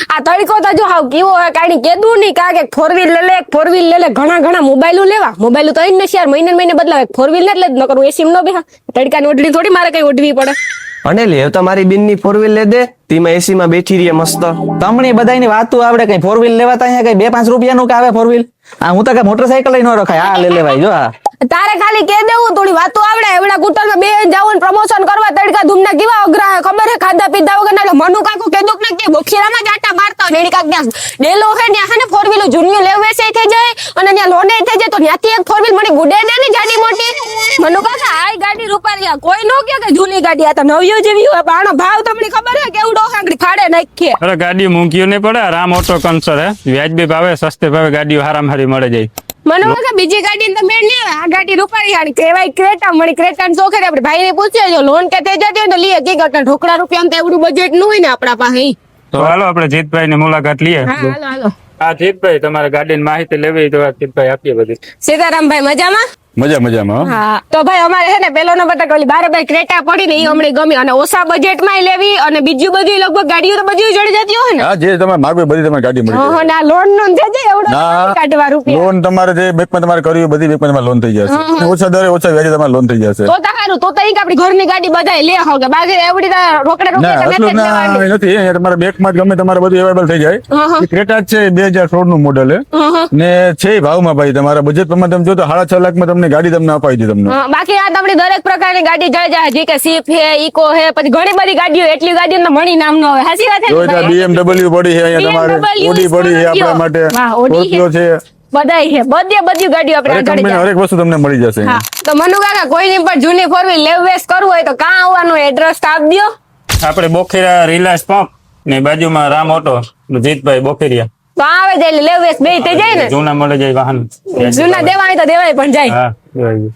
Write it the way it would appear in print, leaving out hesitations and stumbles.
આ તડકો તો જો હાવ કેવો હોય કાઈ કેદું નહીં કાકે 4 વ્હીલ લે લે 4 વ્હીલ લે લે ઘણા મોબાઈલો લેવા મોબાઈલો તો ને યાર મહિને બદલાવે 4 વ્હીલ એટલે જ ન કરું એસી નો બેહા તડકાની ઓઢડી થોડી મારે કઈ ઓઢવી પડે અને લે તમારી બેન ની 4 વ્હીલ લે દે તેમાં એસી માં બેઠી રહી મસ્ત તમને બધાની વાતો આવડે કઈ 4 વ્હીલ લેવાતા અહીંયા કઈ 2-5 રૂપિયાનું કે આવે 4 વ્હીલ આ હું તો કઈ મોટરસાઇકલ લઈ ન રખાય આ લે લેવાય જો આ તારે ખાલી કે દેવું થોડી વાતો આવડે એવડા કુટરમાં બે જાવું પ્રમોશન કરવા તડકા ધૂમના કેવા અઘરા ખબર હે ખાધા પીધા વગર ના મનુ કાકો કેદુક ના કે બોખીરામાં જાટા મારતા હોય રેડી કાક ત્યાં ડેલો હે ને હે ને 4 વ્હીલ જુનિયર લેવે છે થઈ જાય અને ત્યાં લોને થઈ જાય તો ત્યાંથી એક 4 વ્હીલ મને ગુડે દે ને જાડી મોટી મનુ કાકા આઈ ગાડી રૂપારિયા કોઈ નો કે જૂની ગાડી આ તો નવીઓ જેવી હોય પણ આનો ભાવ તમને ખબર હે કેવડો હાંગડી ફાડે નાખીએ અરે ગાડી મૂંગીઓ ને પડે રામ ઓટો કન્સર હે વ્યાજબી ભાવે સસ્તે ભાવે ગાડીઓ હારામ હારી મળે જાય મને કે બીજી ગાડી ને મેળ નહીં આવે આ ગાડી રૂપારી કહેવાય ક્રેટા મળી ક્રેટા ને ચોખે આપણે ભાઈ ને પૂછ્યો જો લોન કે થઈ જતી હોય તો લઈએ કે ગટન ઢોકળા રૂપિયા તો એવડું બજેટ નું હોય ને આપણા પાસે તો હાલો આપણે જીતભાઈ ની મુલાકાત લઈએ હાલો હા જીતભાઈ તમારે ગાડીની માહિતી લેવી તો જીતભાઈ આપીએ બધી સીતારામભાઈ મજામાં મજામાં હા તો ભાઈ અમારે છે ને પેલો નંબર તો ઓલી બારે ભાઈ ક્રેટા પડી ને એ હમણાં ગમી અને ઓછા બજેટ માં લેવી અને બીજું બધી લગભગ ગાડીઓ તો બધી જડી જતી હોય ને હા જે તમે માગો બધી તમારી ગાડી મળી હા ના લોન નો થઈ જાય એવડો કાઢવા રૂપિયા લોન તમારે જે બેંકમાં તમારે કરવી બધી બેંકમાં તમારે લોન થઈ જશે ઓછા દરે ઓછા વ્યાજે તમારે લોન થઈ જશે તો સારું તો તઈ આપણી ઘરની ગાડી બધાય લે હોગે બાકી એવડી રોકડે ના રોકડે એટલું ના નથી અહીંયા તમારે બેંકમાં જ ગમે તમારે બધું અવેલેબલ થઈ જાય ક્રેટા છે 2016 નું મોડેલ ને છે ભાવમાં ભાઈ તમારા બજેટ પ્રમાણે તમે જો તો 6.5 લાખમાં તમને ગાડી તમને અપાઈ દે તમને બાકી આ તમને દરેક પ્રકારની ગાડી જઈ જાય જે કે સ્વિફ્ટ હે ઇકો હે પછી ઘણી બધી ગાડીઓ એટલી ગાડીઓ મણી નામ ન હોય હાસી વાત જો છે BMW પડી છે અહીંયા તમારે ઓડી પડી છે આપણા માટે સ્કોર્પિયો છે બધાય છે બધી ગાડીઓ આપણે આગળ જાય હરેક વસ્તુ તમને મળી જશે હા તો મનુ કાકા કોઈની પણ જૂની 4 વ્હીલ લેવ વેસ કરવું હોય તો કાં આવવાનું એડ્રેસ આપ દયો આપણે બોખીરા રિલાયન્સ પંપ ને બાજુમાં રામ ઓટો જીતભાઈ બોખીરિયા તો આવે જાય લેવ વેસ બે થઈ જાય ને જૂના મળે જાય વાહન જૂના દેવાય તો દેવાય પણ જાય હા દેવાય.